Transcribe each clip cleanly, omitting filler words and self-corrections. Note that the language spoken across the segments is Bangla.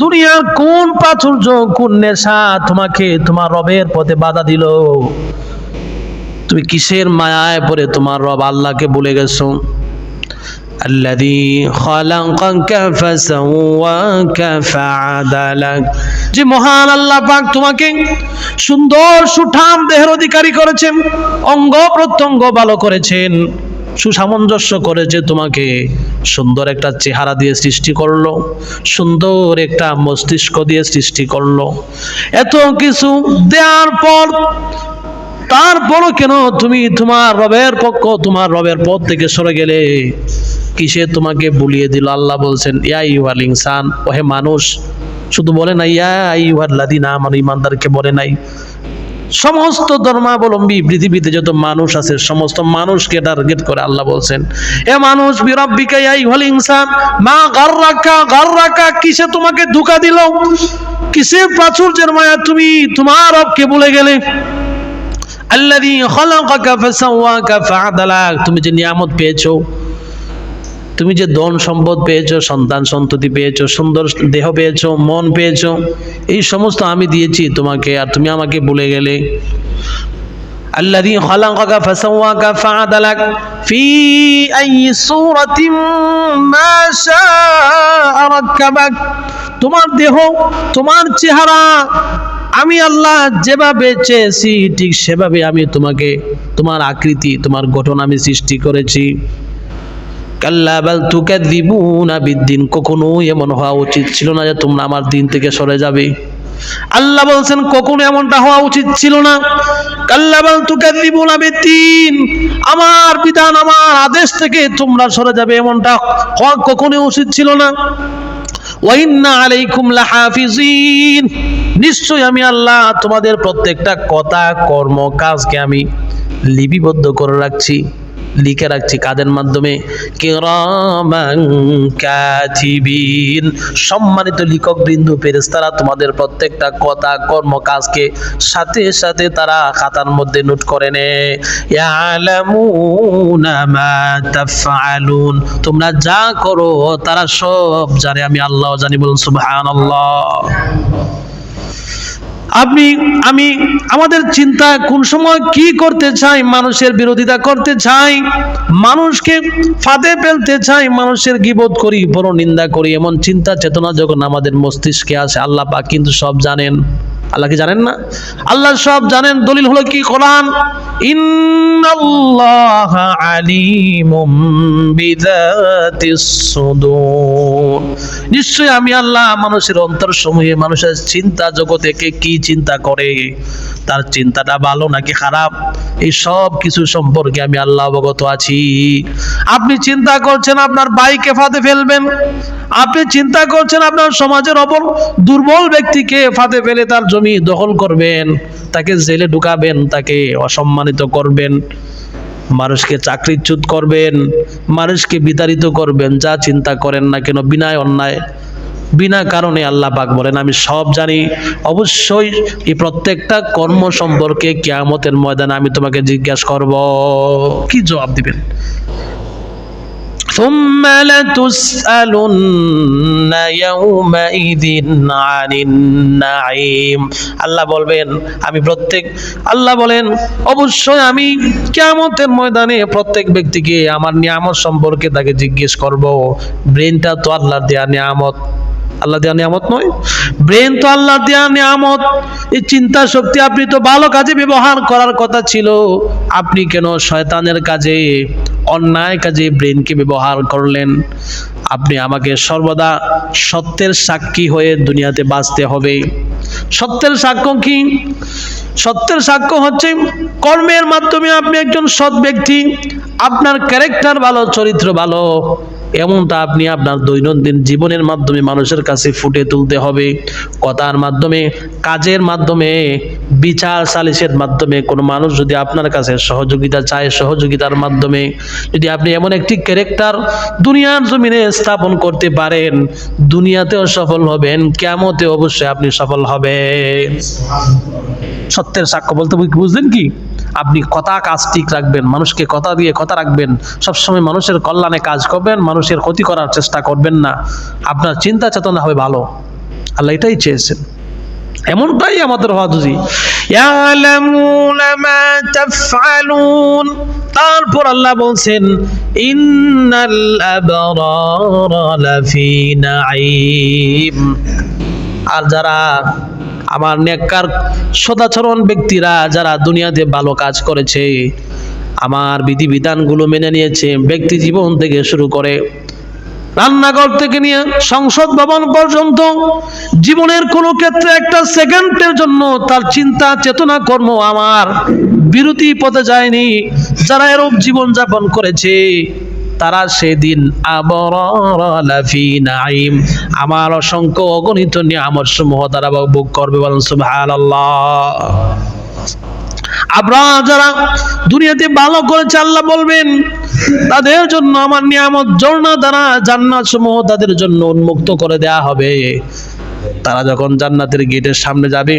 দুনিয়ার কোন প্রাচুর্য, কোন নেশা তোমাকে তোমার রবের পথে বাধা দিল? তুমি কিসের মায়ায় পড়ে তোমার রব আল্লাহকে ভুলে গেছো? আল্লাযী খালাকাকা ফাসাওয়াকা ফাআদালাক, যে মহান আল্লাহ পাক তোমাকে সুন্দর সুঠাম দেহের অধিকারী করেছেন, অঙ্গ প্রত্যঙ্গ ভালো করেছেন, সুসামঞ্জস্য করেছে, তোমাকে সুন্দর একটা চেহারা দিয়ে সৃষ্টি করলো, সুন্দর একটা মস্তিষ্ক দিয়ে সৃষ্টি করলো। এত কিছু দেওয়ার পর তারপরও কেন তুমি তোমার রবের পথ থেকে সরে গেলে? কিসে তোমাকে ভুলিয়ে দিল? আল্লাহ বলছেন, ইয়া আইয়ুহাল ইনসান, ওহে মানুষ। শুধু বলে নাই ইয়া আইয়ুহাল্লাযীনা আমানু, ঈমানদারকে বলে নাই। সমস্ত ধর্মাবলম্বী পৃথিবীতে যত মানুষ আছে সমস্ত মানুষকে টার্গেট করে আল্লাহ বলছেন, এ মানুষ, বিরাব্বিকা ইয়া আইয়ুহাল ইনসান মা গাররাকা, কিসে তোমাকে ধোঁকা দিল? কিসের প্রাচুর্যের মায়া তুমি তোমার রবকে ভুলে গেলে? আল্লাযী খালাকাকা ফাসাওয়াকা ফাআদালাক, তুমি যে নিয়ামত পেয়েছো, তুমি যে ধন সম্পদ পেয়েছো, সন্তান সন্ততি পেয়েছো, সুন্দর দেহ পেয়েছো, মন পেয়েছো, এই সমস্ত আমি দিয়েছি তোমাকে, আর তুমি আমাকে ভুলে গেলে। আল্লাযী খালাকাকা ফাসাওয়াকা ফাআদালাক ফি আইয়ি সূরাতিন মা শাআ রাক্কাবাক, তোমার দেহ, তোমার চেহারা আমি আল্লাহ যেভাবে চেয়েছি ঠিক সেভাবে আমি তোমাকে, তোমার আকৃতি, তোমার গঠন আমি সৃষ্টি করেছি। কাল্লা বাল তুকাযযিবুনা বিদ্দিন, কখনোই এমন হওয়া উচিত ছিল না যে তোমরা আমার দিন থেকে সরে যাবে। আল্লাহ বলছেন কখনো এমনটা হওয়া উচিত ছিল না। কাল্লা বাল তুকাযযিবুনা বিদ্দিন, আমার বিধান, আমার আদেশ থেকে তোমরা সরে যাবে, এমনটা হওয়া কখনোই উচিত ছিল না। ওয়া ইন্না আলাইকুম লাহাফিজিন, নিশ্চয় আমি আল্লাহ তোমাদের প্রত্যেকটা কথা, কর্ম, কাজকে আমি লিপিবদ্ধ করে রাখছি, লিখে রাখছি। কাদের মাধ্যমে? কিরামান কাতিবিন, সম্মানিত লিখক বৃন্দ, ফেরেশতারা তোমাদের প্রত্যেকটা কথা, কর্ম, কাজকে সাথে সাথে তারা খাতার মধ্যে নোট করে নেয়। ইয়ালামুনা মা তাফআলুন, তোমরা যা করো তারা সব জানে, আমি আল্লাহ জানি। বলুন সুবহানাল্লাহ। আমি আমাদের চিন্তা কোন সময় কি করতে চাই? মানুষের বিরোধিতা করতে চাই, মানুষকে ফাঁদে ফেলতে চাই, মানুষের গীবত করি, বড় নিন্দা করি, এমন চিন্তা চেতনা যখন আমাদের মস্তিষ্কে আসে, আল্লাহ পাক কিন্তু সব জানেন। আল্লাহ কি জানেন না? আল্লাহ সব জানেন। দলিল হলো কি? কোরআন, ইন্নাল্লাহা আলিমুম বিযাতিস সুদূর, নিশ্চয় আমি আল্লাহ মানুষের অন্তরসমূহে, মানুষের চিন্তা জগতে কে কি চিন্তা করে, তার চিন্তাটা ভালো নাকি খারাপ, এই সব কিছু সম্পর্কে আমি আল্লাহ অবগত আছি। আপনি চিন্তা করছেন আপনার ভাইকে ফাঁদে ফেলবেন, আপনি চিন্তা করছেন আপনার সমাজের অপর দুর্বল ব্যক্তিকে ফাঁদে ফেলে তার জমি দখল করবেন, তাকে জেলে ঢুকাবেন, তাকে অসম্মানিত করবেন, মানুষকে চাকরিচ্যুত করবেন, মানুষকে বিতাড়িত করবেন। যা চিন্তা করেন না কেন, বিনা অন্যায়, বিনা কারণে আল্লাহ পাক বলেন আমি সব জানি। অবশ্যই এই প্রত্যেকটা কর্ম সম্পর্কে কিয়ামতের ময়দানে আমি তোমাকে জিজ্ঞাসা করব। কি জবাব দিবেন? ثم لتسألن يومئذ عن النعيم, আল্লাহ বলবেন আল্লাহ বলেন অবশ্যই আমি কিয়ামতের ময়দানে প্রত্যেক ব্যক্তিকে আমার নিয়ামত সম্পর্কে তাকে জিজ্ঞেস করব। ব্রেনটা তো আল্লাহর দেয়া নিয়ামত, আল্লাহ দেয়া নিয়ামত নয়, ব্রেন তো আল্লাহ দেয়া নিয়ামত। এই চিন্তা শক্তি আপনি তো ভালো কাজে ব্যবহার করার কথা ছিল, আপনি কেন শয়তানের কাজে, অন্যায় কাজে ব্রেনকে ব্যবহার করলেন? আপনি আমাকে সর্বদা সত্যের সাক্ষী হয়ে দুনিয়াতে বাঁচতে হবে। সত্যের সাক্ষ্য কি? সত্যের সাক্ষ্য হচ্ছে কর্মের মাধ্যমে আপনি একজন সৎ ব্যক্তি, আপনার ক্যারেক্টার ভালো, চরিত্র ভালো, এমনটা আপনি আপনার দৈনন্দিন জীবনের মাধ্যমে মানুষের কাছে ফুটে তুলতে হবে। কথার মাধ্যমে, কাজের মাধ্যমে, বিচার সালিসের মাধ্যমে কোনো মানুষ যদি আপনার কাছে সহযোগিতা চায়, সহযোগিতার মাধ্যমে যদি আপনি এমন একটি ক্যারেক্টার দুনিয়ার জমিনে স্থাপন করতে পারেন, দুনিয়াতেও সফল হবেন, কিয়ামতে অবশ্যই আপনি সফল হবেন। সত্যের সাক্ষ্য বলতে বুঝলেন কি? আপনি কথা কাজ ঠিক রাখবেন, মানুষকে কথা দিয়ে কথা রাখবেন, সবসময় মানুষের কল্যাণে কাজ করবেন, মানুষের ক্ষতি করার চেষ্টা করবেন না, আপনার চিন্তা চেতনা হবে ভালো। আল্লাহ এটাই চেয়েছেন, এমনটাই আমাদের হওয়া উচিত। ইয়ালামুনা মা তাফআলুন, তারপর আল্লাহ বলছেন ইন্নাল আবরারা লাফি নাঈম, আর যারা আমার নেককার সদাচরণ ব্যক্তিরা, যারা দুনিয়াতে ভালো কাজ করেছে, আমার বিধিবিধানগুলো মেনে নিয়েছে, ব্যক্তি জীবন থেকে শুরু করে রান্নাঘর থেকে নিয়ে সংসদ ভবন পর্যন্ত জীবনের কোনো ক্ষেত্রে একটা সেকেন্ডের জন্য তার চিন্তা চেতনা কর্ম আমার বিরতি পথে যায়নি, যারা এরূপ জীবন যাপন করেছে তারা সেদিন আবরারা লাফি নাঈম, আমার অসংখ্য অগণিত নিয়ামত সমূহ তারা ভোগ করবে। বলেন সুবহানাল্লাহ। আবরার যারা দুনিয়াতে ভালো করেছে, আল্লাহ বলবেন তাদের জন্য আমার নিয়ামত ঝর্ণা দ্বারা জান্নাত সমূহ তাদের জন্য উন্মুক্ত করে দেয়া হবে। তারা যখন জান্নাতের গেটের সামনে যাবে,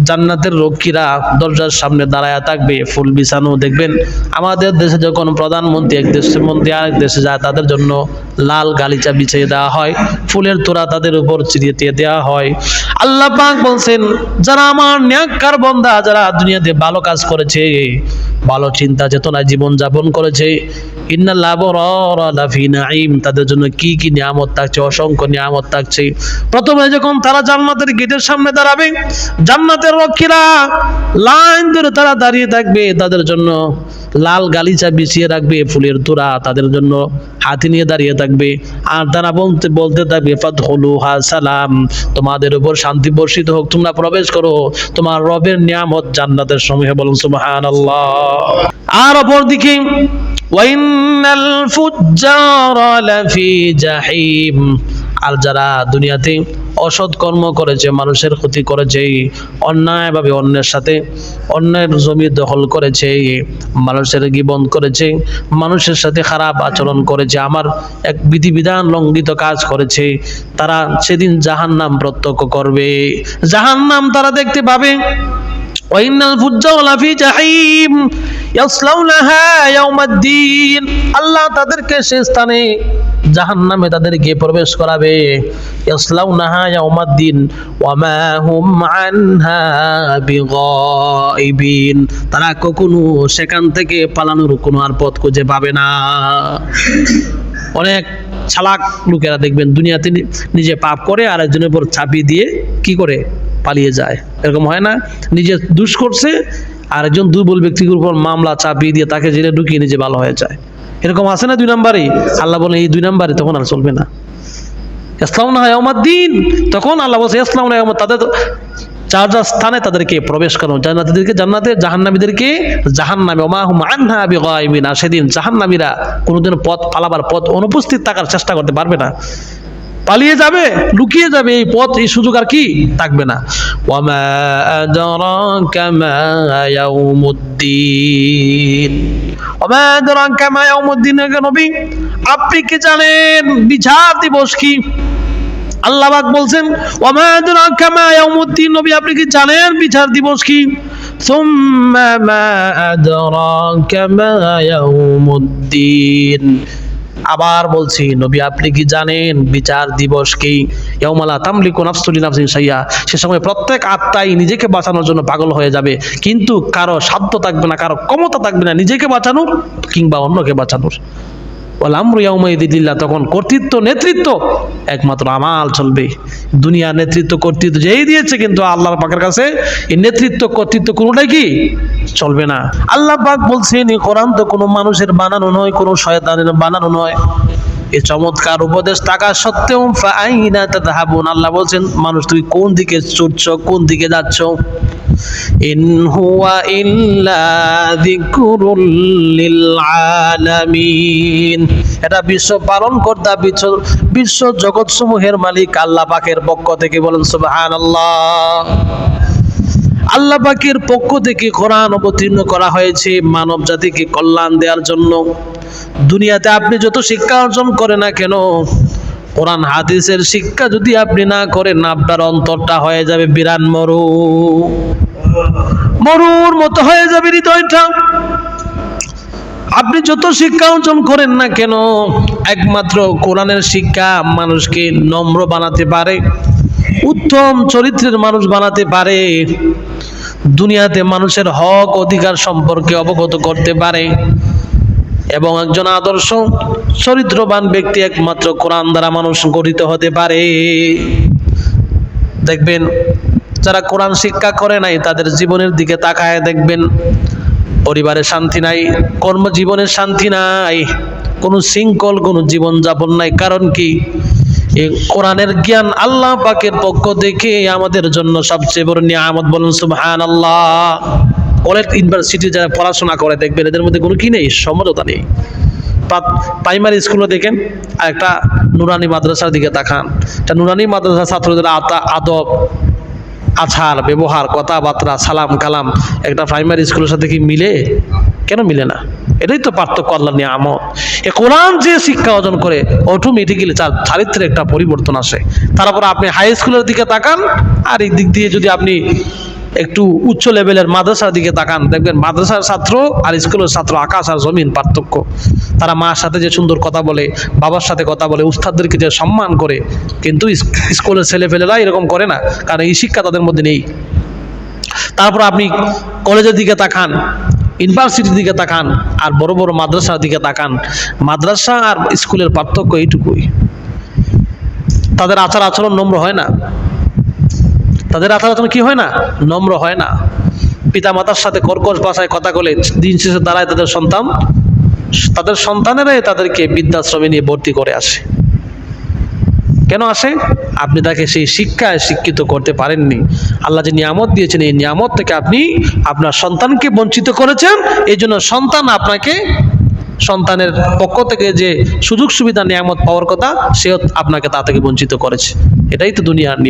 জান্নাতের রক্ষীরা দরজার সামনে দাঁড়ায় থাকবে, ফুল বিছানো। দেখবেন আমাদের দেশে যখন প্রধানমন্ত্রী এক দেশের মন্ত্রী আরেক দেশে যায়, তাদের জন্য লাল গালিচা বিছিয়ে দেওয়া হয়, ফুলের তোড়া তাদের উপর ছিটিয়ে দেওয়া হয়। আল্লাহ পাক বলছেন যারা আমার নেককার বান্দা, যারা দুনিয়াতে ভালো কাজ করেছে, ভালো চিন্তা চেতনায় জীবন যাপন করেছে, ইন্নাল আবরারা লাফি নাঈম, তাদের জন্য কি কি নিয়ামত থাকছে, অসংখ্য নিয়ামত থাকছে। প্রথমে যখন তারা জান্নাতের গেটের সামনে দাঁড়াবে, জান্নাতের রক্ষীরা লাইন ধরে তারা দাঁড়িয়ে থাকবে, তাদের জন্য লাল গালিচা বিছিয়ে রাখবে, ফুলের তোড়া তাদের জন্য হাতে নিয়ে দাঁড়িয়ে থাকবে, আর তারা বলতে থাকবে ফাদখুলুহা সালাম, তোমাদের উপর শান্তি বর্ষিত হোক, তোমরা প্রবেশ করো তোমার রবের নিয়ামত জান্নাতের সমূহে। বলুন সুবহানাল্লাহ। আর অপরদিকে ওয়াইনাল ফুজ্জারা লাফি জাহিম, আর যারা দুনিয়াতে অসৎ কর্ম করেছে, মানুষের ক্ষতি করেছে, অন্যায়ভাবে অন্যের সাথে অন্যের জমি দখল করেছে, মানুষের গীবত করেছে, মানুষের সাথে খারাপ আচরণ করেছে, আমার এক বিধিবিধান লঙ্ঘিত কাজ করেছে, তারা সেদিন জাহান্নাম প্রত্যক্ষ করবে, জাহান্নাম তারা দেখতে পাবে। ওয়াইনাল ফুজ্জারা লাফি জাহিম ইয়াসলাউনাহা ইয়াউমাদ্দিন, আল্লাহ তাদেরকে সে স্থানে জাহান্নামে তাদেরকে প্রবেশ করাবে। ইয়াসলাউনাহা ইয়াউমাদ্দিন ওয়া মা হুম আনহা বিগাইবিন, তারা কখনো সেখান থেকে পালানোর কোনো আর পথ খুঁজে পাবে না। অনেক চালাক লোকেরা দেখবেন দুনিয়াতে নিজে পাপ করে আর একজনের উপর চাপিয়ে দিয়ে কি করে পালিয়ে যায়, এরকম হয় না? নিজে দুষ করছে আর একজন দুর্বল ব্যক্তির উপর মামলা চাপিয়ে দিয়ে তাকে জেলে ঢুকিয়ে নিজে ভালো হয়ে যায়, এরকম আছে না? 2 নম্বরে আল্লাহ বলে এই 2 নম্বরে তখন আর চলবে না। ইয়াসলাউনাহা ইয়াউমাদ্দিন, তখন আল্লাহ বলছে ইয়াসলাউনাহা ইয়াউমাদ, তাদের যার যার স্থানে তাদেরকে প্রবেশ করানো, জান্নাতীদেরকে জান্নাতে, জাহান্নামীদেরকে জাহান্নামে। ওয়া মা হুম আনহা বিগাইবিন, আর সেদিন জাহান্নামীরা কোনোদিন পথ পালাবার পথ অনুপস্থিত থাকার চেষ্টা করতে পারবে না, পালিয়ে যাবে, লুকিয়ে যাবে, এই পথ এই সুযোগ আর কি থাকবে না। ওয়া মা আদরাকা মা ইয়াউমুদ্দিন, ওয়া মা আদরাকা মা ইয়াউমুদ্দিন, নবী আপনি কি জানেন বিচার দিবস কি? আল্লাহ পাক বলছেন ওয়া মা আদরাকা মা ইয়াউমুদ্দিন, নবী আপনি কি জানেন বিচার দিবস কি? সুম্মা মা আদরাকা মা ইয়াউমুদ্দিন, আবার বলছি নবী আপনি কি জানেন বিচার দিবস কি? ইয়াউমা লা তামলিকু নাফসুন লিনাফসিন শাইআ, সে সময় প্রত্যেক আত্মাই নিজেকে বাঁচানোর জন্য পাগল হয়ে যাবে, কিন্তু কারো সাধ্য থাকবে না, কারো ক্ষমতা থাকবে না নিজেকে বাঁচানোর কিংবা অন্যকে বাঁচানোর। ওয়াল আমরু ইয়াউমাইযিন লিল্লাহ, তখন কর্তৃত্ব নেতৃত্ব একমাত্র আমাল চলবে। দুনিয়া নেতৃত্ব কর্তৃত্ব যেই দিয়েছে, কিন্তু আল্লাহর পাকের কাছে এই নেতৃত্ব কর্তৃত্ব কোনোটাই কি চলবে না। আল্লাহ পাক বলছেন এই কোরআন তো কোনো মানুষের বানানো নয়, কোনো শয়তানের বানানো নয়। এই চমৎকার উপদেশ থাকা সত্ত্বেও ফাআইনা তাযহাবুন, আল্লাহ বলছেন মানুষ তুমি কোন দিকে ছুটছো, কোন দিকে যাচ্ছ? ইন হুয়া ইল্লা যিকরুল লিল আলামিন, এটা বিশ্ব পালন কর্তা, বিশ্ব জগৎ সমূহের মালিক আল্লাহ পাকের পক্ষ থেকে। বলেন সুবহানাল্লাহ। আল্লাহ পাকের পক্ষ থেকে কোরআন অবতীর্ণ করা হয়েছে মানব জাতিকে কল্যাণ দেওয়ার জন্য। দুনিয়াতে আপনি যত শিক্ষা অর্জন করেন না কেন, কোরআন হাদিসের শিক্ষা যদি আপনি না করেন, আপনার অন্তরটা হয়ে যাবে বিরান মরু। মরুর মতো হয়ে যাবে হৃদয়টা। আপনি যত শিক্ষা অর্জন করেন না কেন, একমাত্র কোরআনের শিক্ষা মানুষকে নম্র বানাতে পারে, উত্তম চরিত্রের মানুষ বানাতে পারে, দুনিয়াতে মানুষের হক অধিকার সম্পর্কে অবগত করতে পারে। এবং একজন আদর্শ চরিত্রবান ব্যক্তি একমাত্র কোরআন দ্বারা মানুষ গঠিত হতে পারে। দেখবেন যারা কোরআন শিক্ষা করে নাই তাদের জীবনের দিকে তাকায় দেখবেন পরিবারে শান্তি নাই, কর্মজীবনে শান্তি নাই, কোনো শৃঙ্খল, কোনো জীবন যাপন নাই। কারণ কি? এই কোরআনের জ্ঞান আল্লাহ পাকের পক্ষ থেকে আমাদের জন্য সবচেয়ে বড় নিয়ামত। বলুন সুবহানাল্লাহ। কলেজ ইউনিভার্সিটি যারা পড়াশোনা করে দেখবেন এদের মধ্যে কোনো কি নেই, সমঝোতা নেই। প্রাইমারি স্কুলে দেখেন আর একটা নুরানি মাদ্রাসার দিকে তাকান, একটা নুরানি মাদ্রাসার ছাত্রদের আদব আচার ব্যবহার কথাবার্তা সালাম কালাম একটা প্রাইমারি স্কুলের সাথে কি মিলে? কেন মিলে না? এটাই তো পার্থক্য, আল্লাহর নিয়ামত। এ কোরআন যে শিক্ষা অর্জন করে অটোমেটিক্যালি তার চারিত্রে একটা পরিবর্তন আসে। তারপর আপনি হাই স্কুলের দিকে তাকান, আর এই দিক দিয়ে যদি আপনি একটু উচ্চ লেভেলের মাদ্রাসার দিকে তাকান দেখবেন মাদ্রাসার ছাত্র আর স্কুলের ছাত্র আকাশ আর জমিন পার্থক্য। তারা মার সাথে যে সুন্দর কথা বলে, বাবার সাথে কথা বলে, উস্তাদদেরকে যে সম্মান করে, কিন্তু স্কুলের ছেলেপেলেরা এরকম করে না, কারণ এই শিক্ষা তাদের মধ্যে নেই। তারপর আপনি কলেজের দিকে তাকান, ইউনিভার্সিটির দিকে তাকান, আর বড় বড় মাদ্রাসার দিকে তাকান, মাদ্রাসা আর স্কুলের পার্থক্য এইটুকুই। তাদের আচার আচরণ নম্র হয় না, তাদের আচার আচরণ কি হয় না? নম্র হয় না। পিতা মাতার সাথে কর্কশ ভাষায় কথা বলে দিন শেষে দাঁড়ায় তাদের সন্তানেরাই তাদেরকে বৃদ্ধাশ্রমে নিয়ে ভর্তি করে আসে। কেন আসে? আপনি তাকে সেই শিক্ষায় শিক্ষিত করতে পারেননি। আল্লাহ যে নিয়ামত দিয়েছেন এই নিয়ামত থেকে আপনি আপনার সন্তানকে বঞ্চিত করেছেন। এই জন্য সন্তান আপনাকে, সন্তানের পক্ষ থেকে যে সুযোগ সুবিধা নিয়ামত পাওয়ার কথা, সেও আপনাকে তা থেকে বঞ্চিত করেছে। এটাই তো দুনিয়ার নিয়ম।